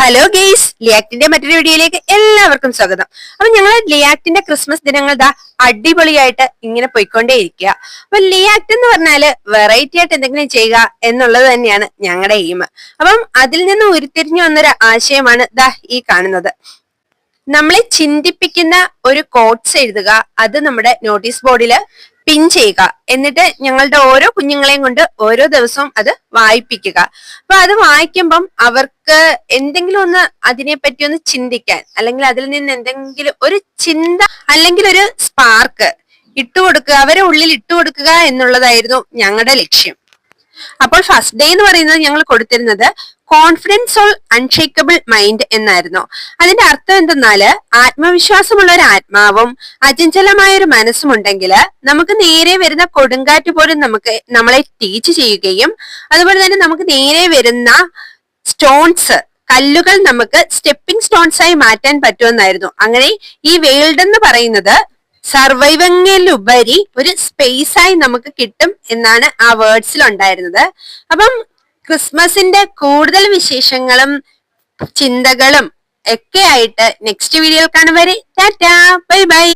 Hello guys, ലിയാക്ടിന്റെ മറ്റൊരു വീഡിയോയിലേക്ക് എല്ലാവർക്കും സ്വാഗതം. അപ്പൊ ഞങ്ങൾ ലിയാക്ടിന്റെ ക്രിസ്മസ് ദിനങ്ങൾ ദാ അടിപൊളിയായിട്ട് ഇങ്ങനെ പോയിക്കൊണ്ടേയിരിക്കുക. അപ്പൊ ലിയാക്ട് എന്ന് പറഞ്ഞാല് വെറൈറ്റി ആയിട്ട് എന്തെങ്കിലും ചെയ്യുക എന്നുള്ളത് തന്നെയാണ് ഞങ്ങളുടെ എയിം. അപ്പം അതിൽ നിന്ന് ഉരുത്തിരിഞ്ഞു വന്നൊരു ആശയമാണ് ദാ ഈ കാണുന്നത്. നമ്മളെ ചിന്തിപ്പിക്കുന്ന ഒരു കോട്ട്സ് എഴുതുക, അത് നമ്മുടെ നോട്ടീസ് ബോർഡിൽ പിൻ ചെയ്യുക, എന്നിട്ട് ഞങ്ങളുടെ ഓരോ കുഞ്ഞുങ്ങളെയും കൊണ്ട് ഓരോ ദിവസവും അത് വായിപ്പിക്കുക. അപ്പൊ അത് വായിക്കുമ്പം അവർക്ക് എന്തെങ്കിലും ഒന്ന് അതിനെപ്പറ്റി ഒന്ന് ചിന്തിക്കാൻ, അല്ലെങ്കിൽ അതിൽ നിന്ന് എന്തെങ്കിലും ഒരു ചിന്ത അല്ലെങ്കിൽ ഒരു സ്പാർക്ക് ഇട്ടുകൊടുക്കുക, അവരെ ഉള്ളിൽ ഇട്ടുകൊടുക്കുക എന്നുള്ളതായിരുന്നു ഞങ്ങളുടെ ലക്ഷ്യം. അപ്പോൾ ഫസ്റ്റ് ഡേ എന്ന് പറയുന്നത് ഞങ്ങൾ കൊടുത്തിരുന്നത് കോൺഫിഡൻസ് ഓൾ അൺഷേക്കബിൾ മൈൻഡ് എന്നായിരുന്നു. അതിന്റെ അർത്ഥം എന്തെന്നാല്, ആത്മവിശ്വാസമുള്ള ഒരു ആത്മാവും അചഞ്ചലമായ ഒരു മനസ്സും ഉണ്ടെങ്കിൽ നമുക്ക് നേരെ വരുന്ന കൊടുങ്കാറ്റ് പോലും നമ്മളെ ടീച്ച് ചെയ്യുകയും, അതുപോലെ തന്നെ നമുക്ക് നേരെ വരുന്ന കല്ലുകൾ നമുക്ക് സ്റ്റെപ്പിംഗ് സ്റ്റോൺസ് ആയി മാറ്റാൻ പറ്റുമെന്നായിരുന്നു. അങ്ങനെ ഈ വേൾഡ് എന്ന് പറയുന്നത് സർവൈവിങ്ങിലുപരി ഒരു സ്പേസ് ആയി നമുക്ക് കിട്ടും എന്നാണ് ആ വേർഡ്സിൽ ഉണ്ടായിരുന്നത്. അപ്പം ക്രിസ്മസിന്റെ കൂടുതൽ വിശേഷങ്ങളും ചിന്തകളും ഒക്കെ ആയിട്ട് നെക്സ്റ്റ് വീഡിയോയിൽ കാണും വരെ ടാറ്റാ, ബൈ ബൈ.